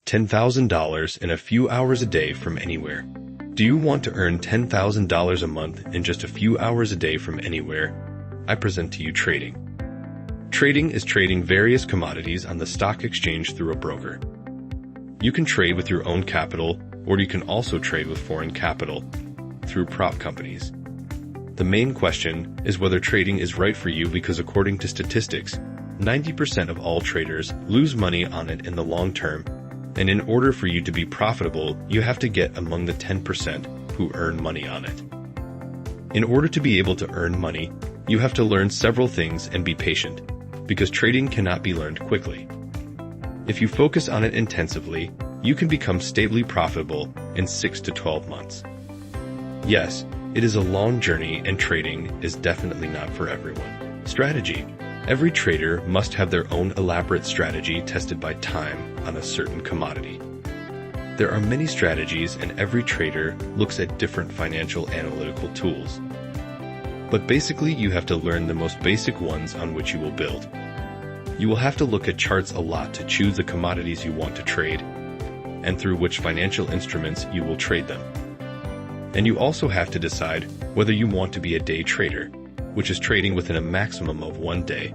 $10,000 in a few hours a day from anywhere. Do you want to earn $10,000 a month in just a few hours a day from anywhere? I present to you trading. Trading is trading various commodities on the stock exchange through a broker. You can trade with your own capital, or you can also trade with foreign capital through prop companies. The main question is whether trading is right for you because according to statistics, 90% of all traders lose money on it in the long term, and in order for you to be profitable, you have to get among the 10% who earn money on it. In order to be able to earn money, you have to learn several things and be patient, because trading cannot be learned quickly. If you focus on it intensively, you can become stably profitable in 6 to 12 months. Yes, it is a long journey and trading is definitely not for everyone. Strategy. Every trader must have their own elaborate strategy tested by time on a certain commodity. There are many strategies and every trader looks at different financial analytical tools. But basically you have to learn the most basic ones on which you will build. You will have to look at charts a lot to choose the commodities you want to trade, and through which financial instruments you will trade them. And you also have to decide whether you want to be a day trader, which is trading within a maximum of 1 day,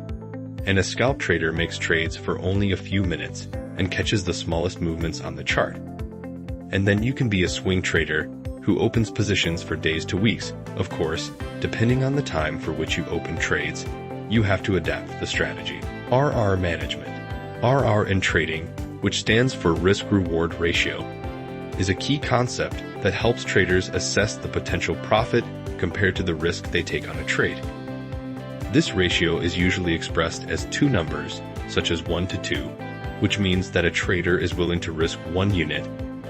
and a scalp trader makes trades for only a few minutes and catches the smallest movements on the chart. And then you can be a swing trader who opens positions for days to weeks. Of course, depending on the time for which you open trades, you have to adapt the strategy. RR management. RR in trading, which stands for risk-reward ratio, is a key concept that helps traders assess the potential profit compared to the risk they take on a trade. This ratio is usually expressed as two numbers, such as 1 to 2, which means that a trader is willing to risk 1 unit,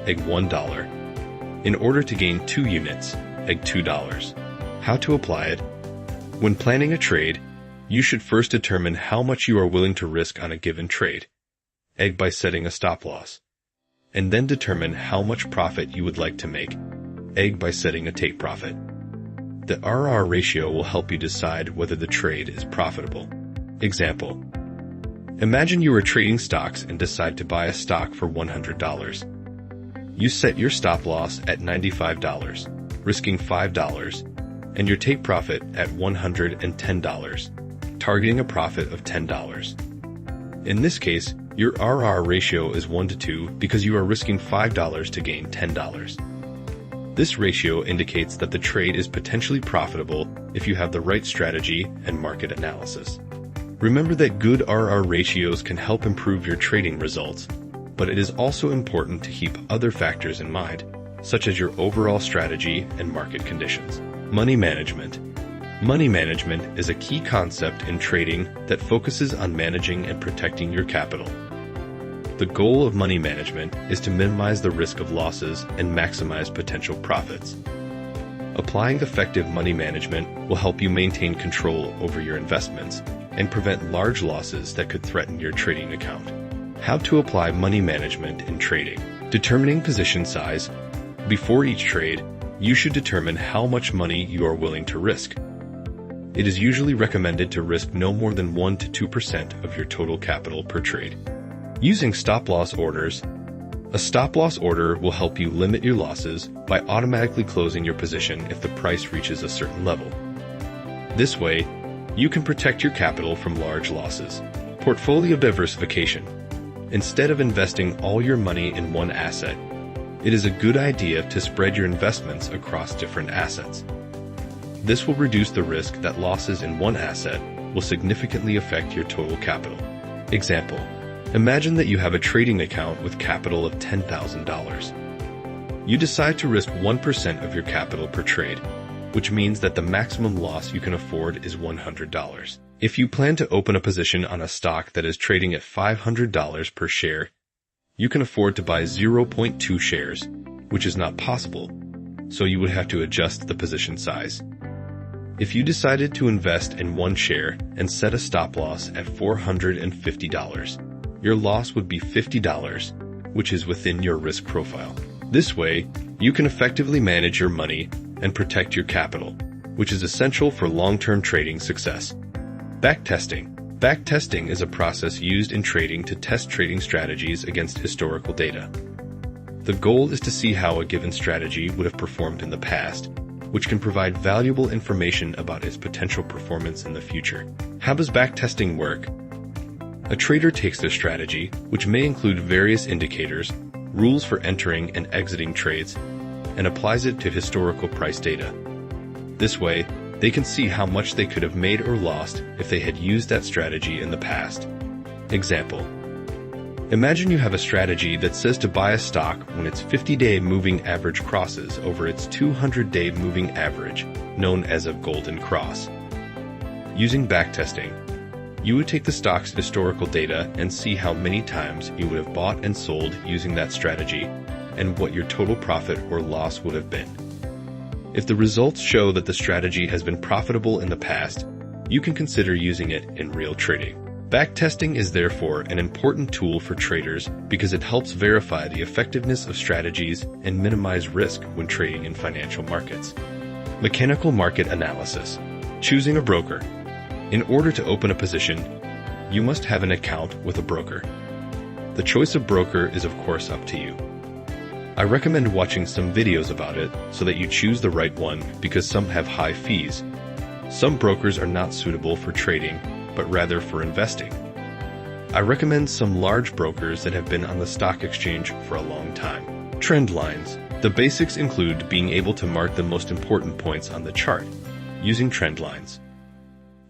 egg $1, in order to gain 2 units, egg $2. How to apply it? When planning a trade, you should first determine how much you are willing to risk on a given trade, egg by setting a stop loss, and then determine how much profit you would like to make, egg by setting a take profit. The RR ratio will help you decide whether the trade is profitable. Example. Imagine you are trading stocks and decide to buy a stock for $100. You set your stop loss at $95, risking $5, and your take profit at $110, targeting a profit of $10. In this case, your RR ratio is 1 to 2 because you are risking $5 to gain $10. This ratio indicates that the trade is potentially profitable if you have the right strategy and market analysis. Remember that good RR ratios can help improve your trading results, but it is also important to keep other factors in mind, such as your overall strategy and market conditions. Money management. Money management is a key concept in trading that focuses on managing and protecting your capital. The goal of money management is to minimize the risk of losses and maximize potential profits. Applying effective money management will help you maintain control over your investments and prevent large losses that could threaten your trading account. How to apply money management in trading. Determining position size. Before each trade, you should determine how much money you are willing to risk. It is usually recommended to risk no more than 1 to 2% of your total capital per trade. Using stop-loss orders. A stop-loss order will help you limit your losses by automatically closing your position if the price reaches a certain level. This way, you can protect your capital from large losses. Portfolio diversification. Instead of investing all your money in one asset, it is a good idea to spread your investments across different assets. This will reduce the risk that losses in one asset will significantly affect your total capital. Example. Imagine that you have a trading account with capital of $10,000. You decide to risk 1% of your capital per trade, which means that the maximum loss you can afford is $100. If you plan to open a position on a stock that is trading at $500 per share, you can afford to buy 0.2 shares, which is not possible, so you would have to adjust the position size. If you decided to invest in 1 share and set a stop loss at $450, your loss would be $50, which is within your risk profile. This way, you can effectively manage your money and protect your capital, which is essential for long-term trading success. Backtesting. Backtesting is a process used in trading to test trading strategies against historical data. The goal is to see how a given strategy would have performed in the past, which can provide valuable information about its potential performance in the future. How does backtesting work? A trader takes their strategy, which may include various indicators, rules for entering and exiting trades, and applies it to historical price data. This way, they can see how much they could have made or lost if they had used that strategy in the past. Example: imagine you have a strategy that says to buy a stock when its 50-day moving average crosses over its 200-day moving average, known as a golden cross. Using backtesting, you would take the stock's historical data and see how many times you would have bought and sold using that strategy and what your total profit or loss would have been. If the results show that the strategy has been profitable in the past, you can consider using it in real trading. Backtesting is therefore an important tool for traders because it helps verify the effectiveness of strategies and minimize risk when trading in financial markets. Mechanical market analysis. Choosing a broker. In order to open a position, you must have an account with a broker. The choice of broker is of course up to you. I recommend watching some videos about it so that you choose the right one because some have high fees. Some brokers are not suitable for trading, but rather for investing. I recommend some large brokers that have been on the stock exchange for a long time. Trend lines. The basics include being able to mark the most important points on the chart using trend lines.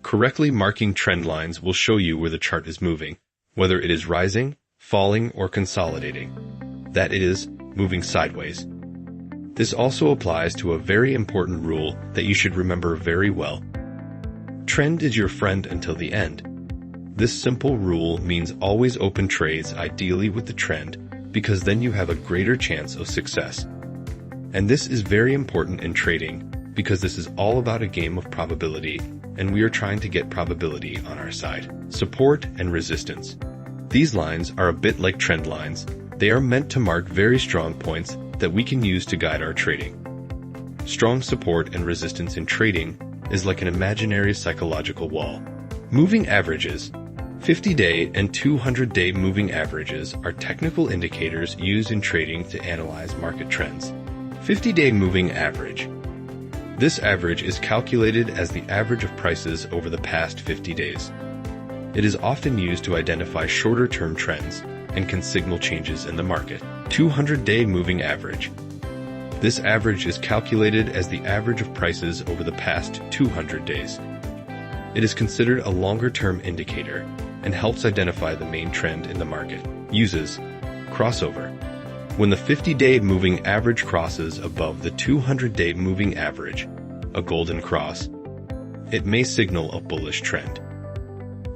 Correctly marking trend lines will show you where the chart is moving, whether it is rising, falling, or consolidating. That is, moving sideways. This also applies to a very important rule that you should remember very well. Trend is your friend until the end. This simple rule means always open trades ideally with the trend because then you have a greater chance of success. And this is very important in trading because this is all about a game of probability and we are trying to get probability on our side. Support and resistance. These lines are a bit like trend lines. They are meant to mark very strong points that we can use to guide our trading. Strong support and resistance in trading is like an imaginary psychological wall. Moving averages. 50-day and 200-day moving averages are technical indicators used in trading to analyze market trends. 50-day moving average. This average is calculated as the average of prices over the past 50 days. It is often used to identify shorter-term trends and can signal changes in the market. 200-day moving average. This average is calculated as the average of prices over the past 200 days. It is considered a longer-term indicator and helps identify the main trend in the market. Uses crossover. When the 50-day moving average crosses above the 200-day moving average, a golden cross, it may signal a bullish trend.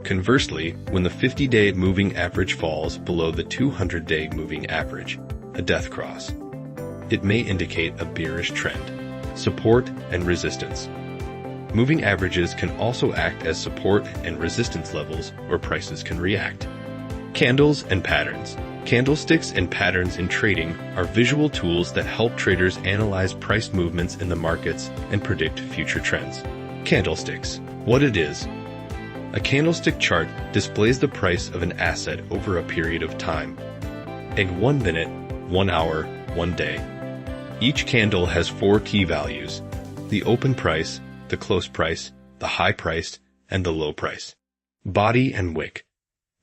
Conversely, when the 50-day moving average falls below the 200-day moving average, a death cross, it may indicate a bearish trend. Support and resistance. Moving averages can also act as support and resistance levels where prices can react. Candles and patterns. Candlesticks and patterns in trading are visual tools that help traders analyze price movements in the markets and predict future trends. Candlesticks. What it is. A candlestick chart displays the price of an asset over a period of time. In 1 minute, 1 hour, 1 day. Each candle has 4 key values: the open price, the close price, the high price, and the low price. Body and wick.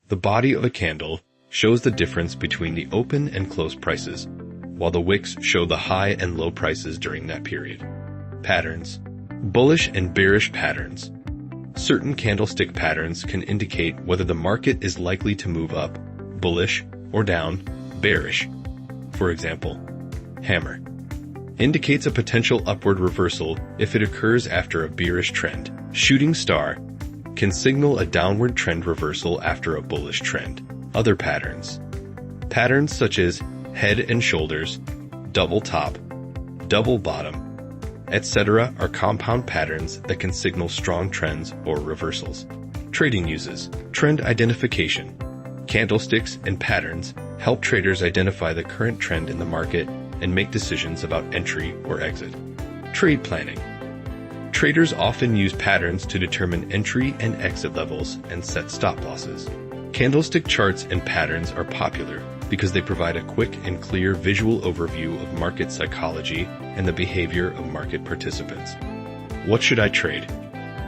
The body of a candle shows the difference between the open and close prices, while the wicks show the high and low prices during that period. Patterns. Bullish and bearish patterns. Certain candlestick patterns can indicate whether the market is likely to move up, bullish, or down, bearish. For example, hammer indicates a potential upward reversal if it occurs after a bearish trend. Shooting star can signal a downward trend reversal after a bullish trend. Other patterns. Patterns such as head and shoulders, double top, double bottom, etc. are compound patterns that can signal strong trends or reversals. Trading uses. Trend identification. Candlesticks and patterns help traders identify the current trend in the market and make decisions about entry or exit. Trade planning. Traders often use patterns to determine entry and exit levels and set stop losses. Candlestick charts and patterns are popular because they provide a quick and clear visual overview of market psychology and the behavior of market participants. What should I trade?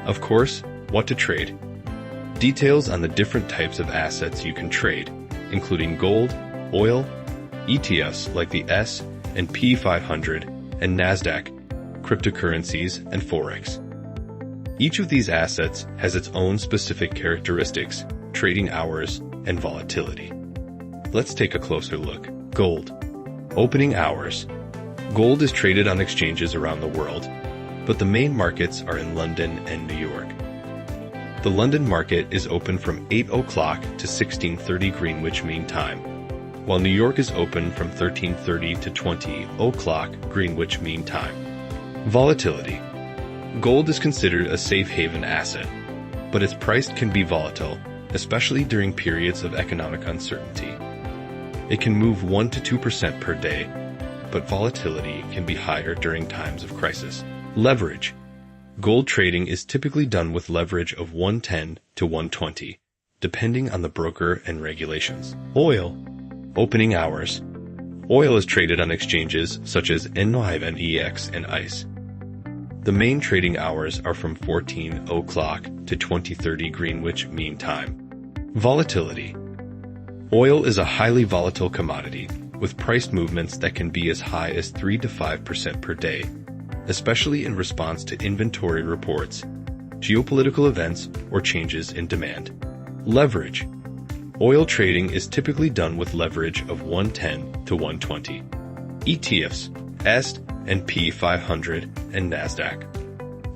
Of course, what to trade. Details on the different types of assets you can trade, including gold, oil, ETFs like the S&P 500 and NASDAQ, cryptocurrencies, and Forex. Each of these assets has its own specific characteristics, trading hours, and volatility. Let's take a closer look. Gold. Opening hours. Gold is traded on exchanges around the world, but the main markets are in London and New York. The London market is open from 8 o'clock to 16:30 Greenwich Mean Time, while New York is open from 13:30 to 20 o'clock Greenwich Mean Time. Volatility. Gold is considered a safe haven asset, but its price can be volatile, especially during periods of economic uncertainty. It can move 1 to 2% per day, but volatility can be higher during times of crisis. Leverage. Gold trading is typically done with leverage of 110 to 120, depending on the broker and regulations. Oil. Opening hours. Oil is traded on exchanges such as NYMEX and ICE. The main trading hours are from 14 o'clock to 20:30 Greenwich Mean Time. Volatility. Oil is a highly volatile commodity, with price movements that can be as high as 3 to 5% per day, especially in response to inventory reports, geopolitical events, or changes in demand. Leverage. Oil trading is typically done with leverage of 110 to 120. ETFs, S&P 500 and NASDAQ.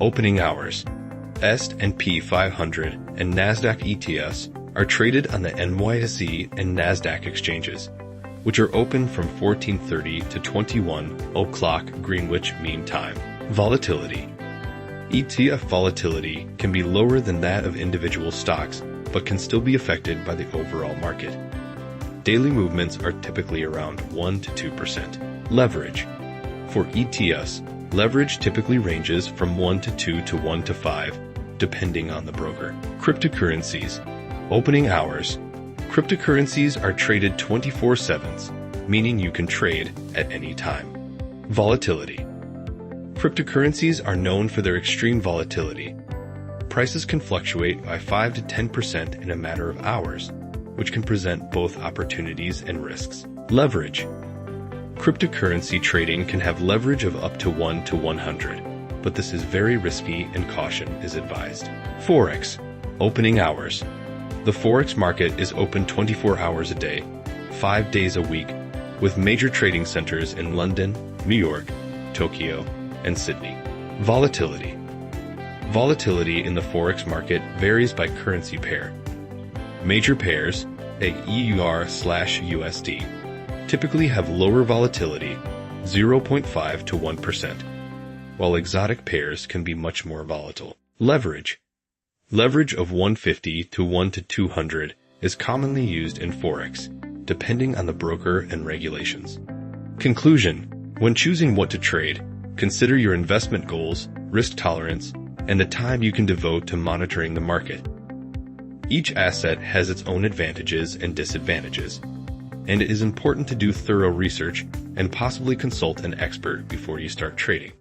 Opening hours. S&P 500 and NASDAQ ETFs are traded on the NYSE and NASDAQ exchanges, which are open from 14:30 to 21 o'clock Greenwich Mean Time. Volatility. ETF volatility can be lower than that of individual stocks, but can still be affected by the overall market. Daily movements are typically around 1 to 2%. Leverage. For ETFs, leverage typically ranges from 1 to 2 to 1 to 5, depending on the broker. Cryptocurrencies. Opening hours. Cryptocurrencies are traded 24/7, meaning you can trade at any time. Volatility. Cryptocurrencies are known for their extreme volatility. Prices can fluctuate by 5 to 10% in a matter of hours, which can present both opportunities and risks. Leverage. Cryptocurrency trading can have leverage of up to 1 to 100, but this is very risky and caution is advised. Forex. Opening hours. The Forex market is open 24 hours a day, 5 days a week, with major trading centers in London, New York, Tokyo, and Sydney. Volatility. Volatility in the Forex market varies by currency pair. Major pairs, EUR/USD, typically have lower volatility, 0.5 to 1%, while exotic pairs can be much more volatile. Leverage. Leverage of 150 to 1 to 200 is commonly used in Forex, depending on the broker and regulations. Conclusion. When choosing what to trade, consider your investment goals, risk tolerance, and the time you can devote to monitoring the market. Each asset has its own advantages and disadvantages, and it is important to do thorough research and possibly consult an expert before you start trading.